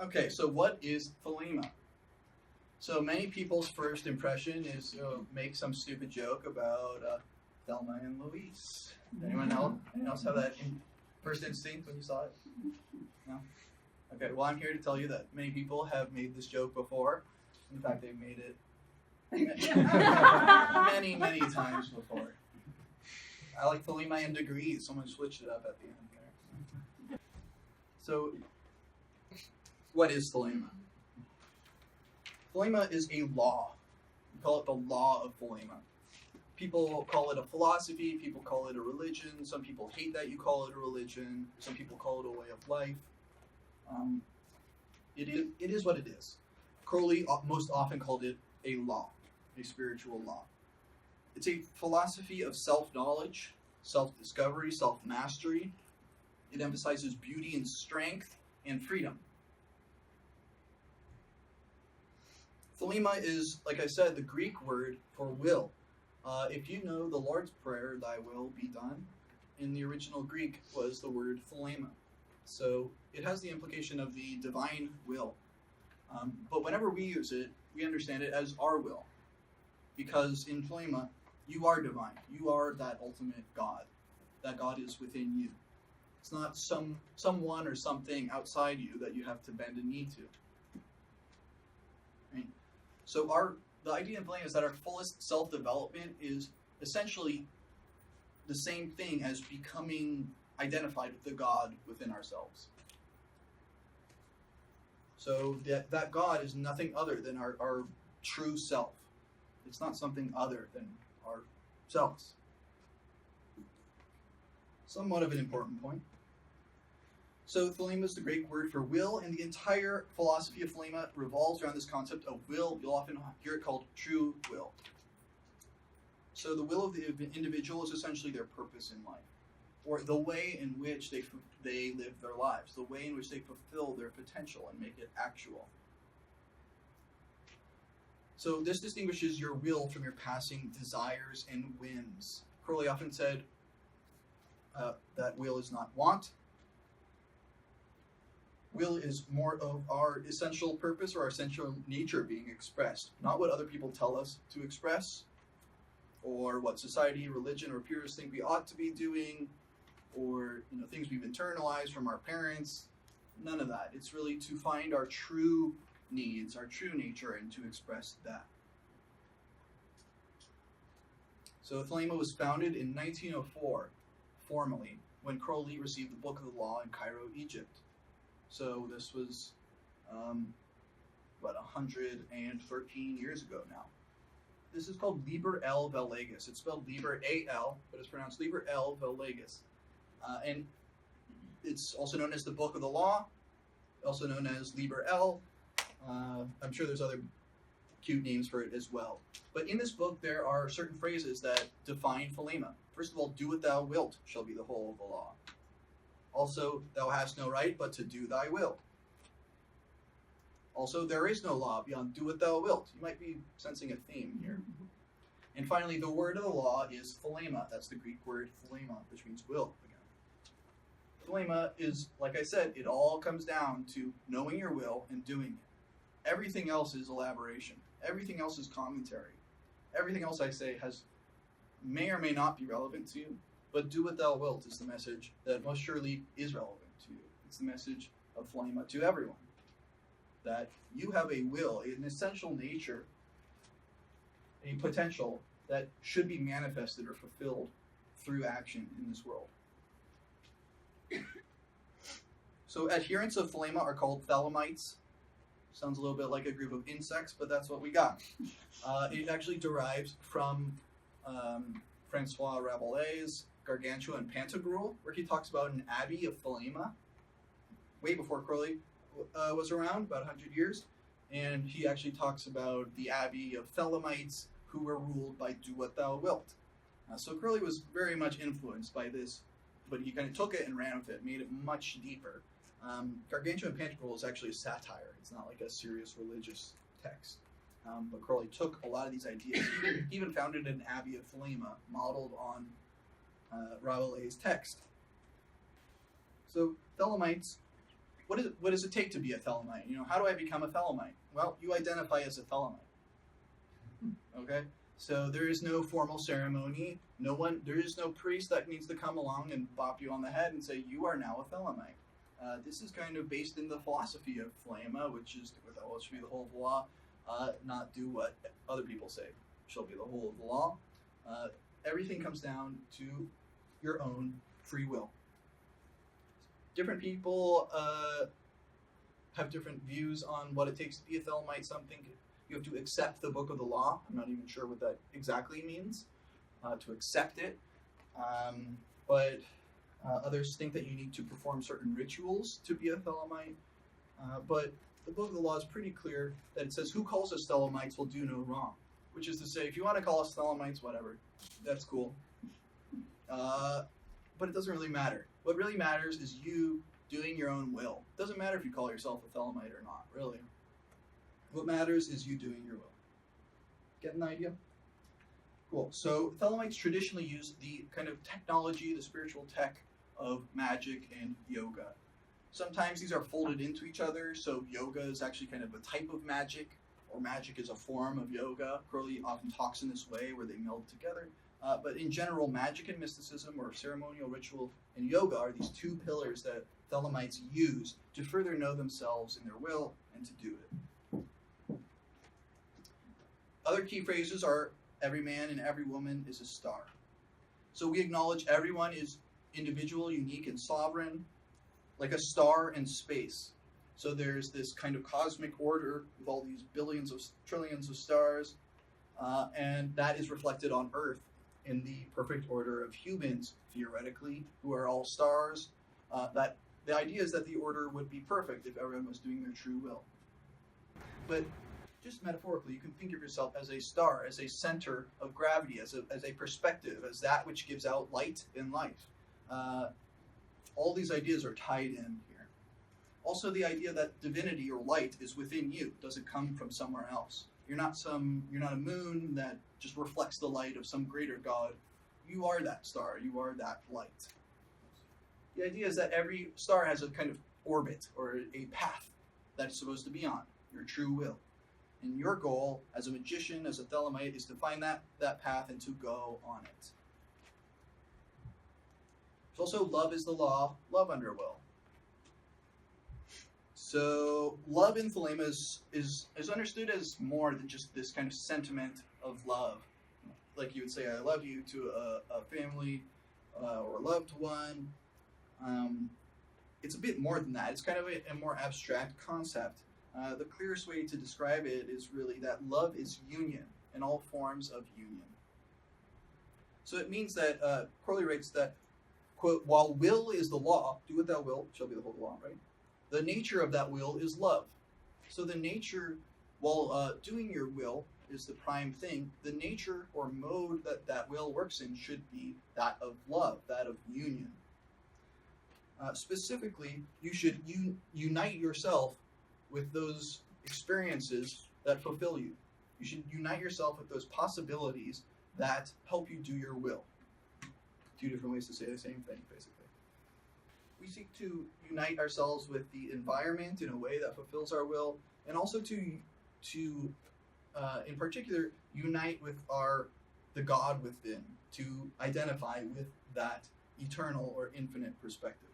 Okay, so what is Thelema? So many people's first impression is make some stupid joke about Thelma and Louise. Anyone else have that first instinct when you saw it? No? Okay, well, I'm here to tell you that many people have made this joke before. In fact, they've made it many, many times before. I like Thelema in degrees. Someone switched it up at the end there. So, what is Thelema? Thelema is a law. We call it the law of Thelema. People call it a philosophy, people call it a religion, some people hate that you call it a religion, some people call it a way of life. It is what it is. Crowley most often called it a law, a spiritual law. It's a philosophy of self-knowledge, self-discovery, self-mastery. It emphasizes beauty and strength and freedom. Thelema is, like I said, the Greek word for will. If you know the Lord's Prayer, "Thy will be done," in the original Greek was the word Thelema. So it has the implication of the divine will. But whenever we use it, we understand it as our will. Because in Thelema, you are divine. You are that ultimate God. That God is within you. It's not someone or something outside you that you have to bend a knee to. Right? So the idea in Thelema is that our fullest self-development is essentially the same thing as becoming identified with the God within ourselves. So that God is nothing other than our true self. It's not something other than ourselves. Somewhat of an important point. So Thelema is the Greek word for will, and the entire philosophy of Thelema revolves around this concept of will. You'll often hear it called true will. So the will of the individual is essentially their purpose in life, or the way in which they live their lives, the way in which they fulfill their potential and make it actual. So this distinguishes your will from your passing desires and whims. Crowley often said that will is not want. Will is more of our essential purpose or our essential nature being expressed, not what other people tell us to express, or what society, religion, or peers think we ought to be doing, or things we've internalized from our parents. None of that. It's really to find our true needs, our true nature, and to express that. So Thelema was founded in 1904, formally, when Crowley received the Book of the Law in Cairo, Egypt. So this was, 113 years ago now. This is called Liber El Vel Legis. It's spelled Liber A-L, but it's pronounced Liber El Vel Legis. And it's also known as the Book of the Law, also known as Liber El. I'm sure there's other cute names for it as well. But in this book, there are certain phrases that define Thelema. First of all, "Do what thou wilt" shall be the whole of the law. Also, "Thou hast no right but to do thy will." Also, "There is no law beyond do what thou wilt." You might be sensing a theme here. And finally, the word of the law is Thelema. That's the Greek word Thelema, which means will again. Thelema is, like I said, it all comes down to knowing your will and doing it. Everything else is elaboration. Everything else is commentary. Everything else I say may or may not be relevant to you, but "do what thou wilt" is the message that most surely is relevant to you. It's the message of Thelema to everyone. That you have a will, an essential nature, a potential that should be manifested or fulfilled through action in this world. So adherents of Thelema are called Thelemites. Sounds a little bit like a group of insects, but that's what we got. It actually derives from Francois Rabelais' Gargantua and Pantagruel, where he talks about an abbey of Thelema, way before Crowley was around, about 100 years. And he actually talks about the abbey of Thelemites who were ruled by "do what thou wilt." So Crowley was very much influenced by this, but he kind of took it and ran with it, made it much deeper. Gargantua and Pantagruel is actually a satire. It's not like a serious religious text. But Crowley took a lot of these ideas. He even founded an abbey of Thelema, modeled on Rabelais' text. So Thelemites what does it take to be a Thelemite? How do I become a Thelemite? Well, you identify as a Thelemite. Okay? So there is no formal ceremony. There is no priest that needs to come along and bop you on the head and say, you are now a Thelemite. This is kind of based in the philosophy of Thelema, which is, with the whole, should be the whole of the law, not do what other people say. Shall be the whole of the law. Everything comes down to your own free will. Different people have different views on what it takes to be a Thelemite. Some think you have to accept the book of the law. I'm not even sure what that exactly means, to accept it. But others think that you need to perform certain rituals to be a Thelemite. But the book of the law is pretty clear that it says, who calls us Thelemites will do no wrong. Which is to say, if you want to call us Thelemites, whatever, that's cool. But it doesn't really matter. What really matters is you doing your own will. It doesn't matter if you call yourself a Thelemite or not, really. What matters is you doing your will. Get an idea? Cool. So Thelemites traditionally use the kind of technology, the spiritual tech of Magick and yoga. Sometimes these are folded into each other, so yoga is actually kind of a type of magic, or magic is a form of yoga. Crowley often talks in this way where they meld together. But in general, magic and mysticism, or ceremonial ritual and yoga, are these two pillars that Thelemites use to further know themselves in their will and to do it. Other key phrases are, every man and every woman is a star. So we acknowledge everyone is individual, unique, and sovereign, like a star in space. So there's this kind of cosmic order with all these billions of trillions of stars, and that is reflected on Earth in the perfect order of humans, theoretically, who are all stars. That the idea is that the order would be perfect if everyone was doing their true will. But just metaphorically, you can think of yourself as a star, as a center of gravity, as a perspective, as that which gives out light in life. All these ideas are tied in here. Also, the idea that divinity or light is within you, doesn't come from somewhere else. You're not a moon that just reflects the light of some greater God. You are that star. You are that light. The idea is that every star has a kind of orbit or a path that it's supposed to be on, your true will. And your goal as a magician, as a Thelemite, is to find that path and to go on it. There's also love is the law, love under will. So love in Thelema is understood as more than just this kind of sentiment of love. Like you would say, I love you to a family or a loved one. It's a bit more than that. It's kind of a more abstract concept. The clearest way to describe it is really that love is union in all forms of union. So it means that Crowley writes that, quote, while will is the law, do what thou wilt, shall be the whole law, right? The nature of that will is love. So the nature, while doing your will is the prime thing, the nature or mode that will works in should be that of love, that of union. Specifically, you should unite yourself with those experiences that fulfill you. You should unite yourself with those possibilities that help you do your will. Two different ways to say the same thing, basically. We seek to unite ourselves with the environment in a way that fulfills our will, and also to in particular, unite with the God within, to identify with that eternal or infinite perspective.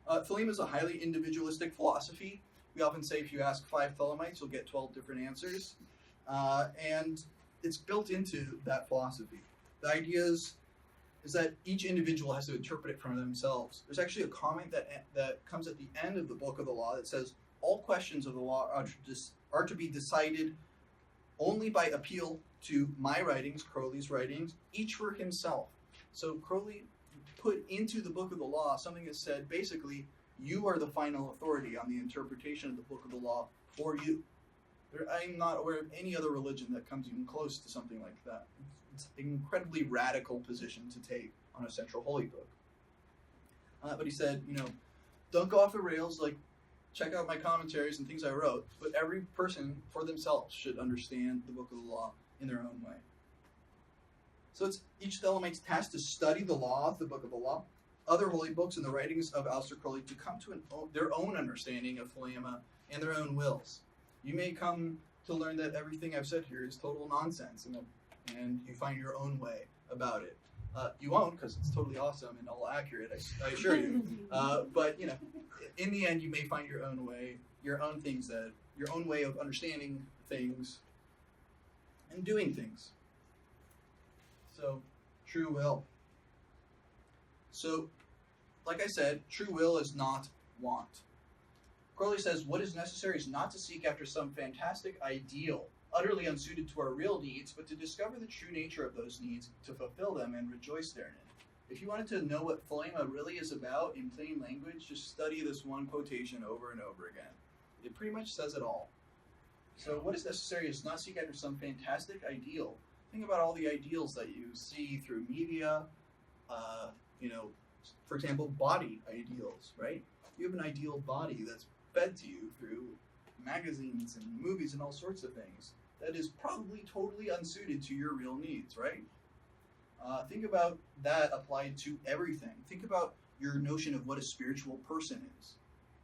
Thelema is a highly individualistic philosophy. We often say if you ask 5 Thelemites, you'll get 12 different answers. And it's built into that philosophy. The idea is that each individual has to interpret it for themselves. There's actually a comment that comes at the end of the book of the law that says, all questions of the law are to be decided only by appeal to my writings, Crowley's writings, each for himself. So Crowley put into the book of the law something that said, basically, you are the final authority on the interpretation of the book of the law for you. I'm not aware of any other religion that comes even close to something like that. It's an incredibly radical position to take on a central holy book. But he said, don't go off the rails, check out my commentaries and things I wrote, but every person for themselves should understand the book of the law in their own way. So it's each Thelemite's task to study the law, the book of the law, other holy books and the writings of Aleister Crowley to come to their own understanding of Thelema and their own wills. You may come to learn that everything I've said here is total nonsense, and you find your own way about it. You won't, because it's totally awesome and all accurate, I assure you. But in the end, you may find your own way, your own way of understanding things and doing things. So, true will. So, like I said, true will is not want. Crowley says, what is necessary is not to seek after some fantastic ideal, utterly unsuited to our real needs, but to discover the true nature of those needs, to fulfill them and rejoice therein. If you wanted to know what Thelema really is about in plain language, just study this one quotation over and over again. It pretty much says it all. So what is necessary is not seek after some fantastic ideal. Think about all the ideals that you see through media, for example, body ideals, right? You have an ideal body that's fed to you through magazines and movies and all sorts of things that is probably totally unsuited to your real needs, right? Think about that applied to everything. Think about your notion of what a spiritual person is,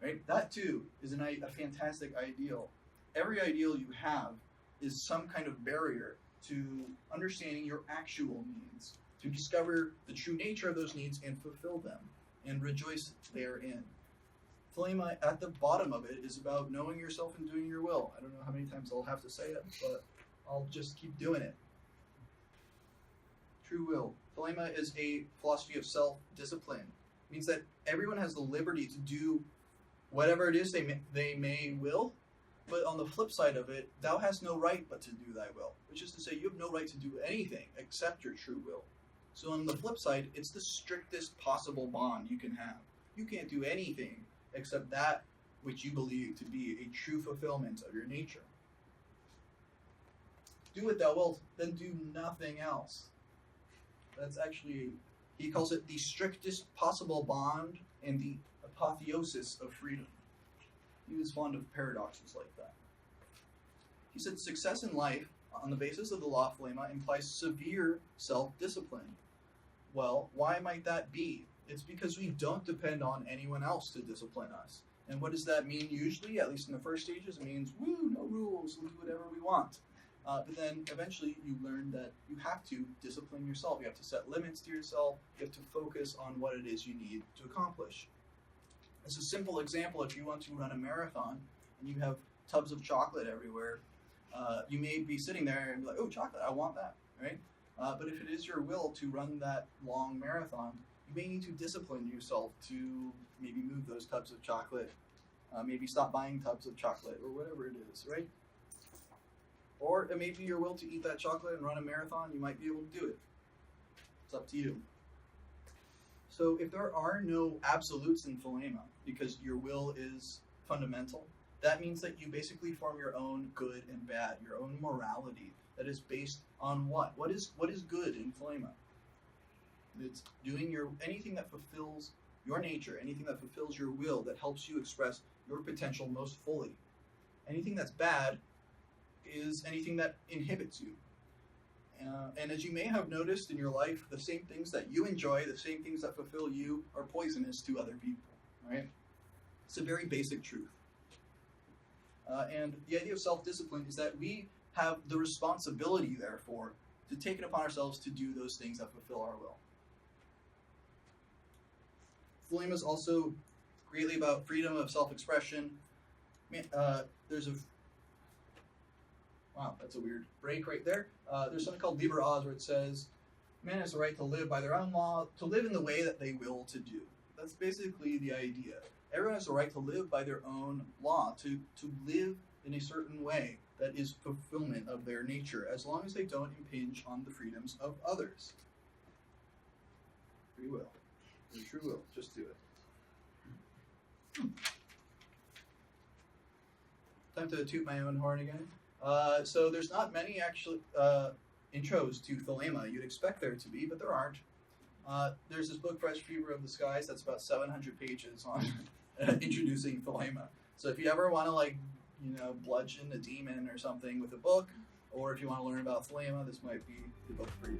right? That too is a fantastic ideal. Every ideal you have is some kind of barrier to understanding your actual needs, to discover the true nature of those needs and fulfill them and rejoice therein. Thelema, at the bottom of it, is about knowing yourself and doing your will. I don't know how many times I'll have to say it, but I'll just keep doing it. True will. Thelema is a philosophy of self-discipline. It means that everyone has the liberty to do whatever it is they may will, but on the flip side of it, thou hast no right but to do thy will, which is to say you have no right to do anything except your true will. So on the flip side, it's the strictest possible bond you can have. You can't do anything except that which you believe to be a true fulfillment of your nature. Do what thou wilt, then do nothing else. That's actually, he calls it the strictest possible bond and the apotheosis of freedom. He was fond of paradoxes like that. He said success in life on the basis of the law of Thelema implies severe self-discipline. Well, why might that be? It's because we don't depend on anyone else to discipline us. And what does that mean usually? At least in the first stages, it means, woo, no rules, we'll do whatever we want. But then eventually you learn that you have to discipline yourself. You have to set limits to yourself. You have to focus on what it is you need to accomplish. As a simple example, if you want to run a marathon and you have tubs of chocolate everywhere, you may be sitting there and be like, oh, chocolate, I want that, right? But if it is your will to run that long marathon, you may need to discipline yourself to maybe move those tubs of chocolate, maybe stop buying tubs of chocolate or whatever it is, right? Or it may be your will to eat that chocolate and run a marathon. You might be able to do it. It's up to you. So if there are no absolutes in Thelema, because your will is fundamental, that means that you basically form your own good and bad, your own morality that is based on what? What is good in Thelema? It's doing anything that fulfills your nature, anything that fulfills your will, that helps you express your potential most fully. Anything that's bad is anything that inhibits you. And as you may have noticed in your life, the same things that you enjoy, the same things that fulfill you, are poisonous to other people, right? It's a very basic truth. And the idea of self-discipline is that we have the responsibility, therefore, to take it upon ourselves to do those things that fulfill our will. Thelema is also greatly about freedom of self-expression. Wow, that's a weird break right there. There's something called Liber Oz where it says, man has the right to live by their own law, to live in the way that they will to do. That's basically the idea. Everyone has the right to live by their own law, to live in a certain way that is fulfillment of their nature, as long as they don't impinge on the freedoms of others. Free will. Your true will. Just do it. Time to toot my own horn again. So there's not many actually intros to Thelema. You'd expect there to be, but there aren't. There's this book, Fresh Fever of the Skies, that's about 700 pages on introducing Thelema. So if you ever want to bludgeon a demon or something with a book, or if you want to learn about Thelema, this might be the book for you.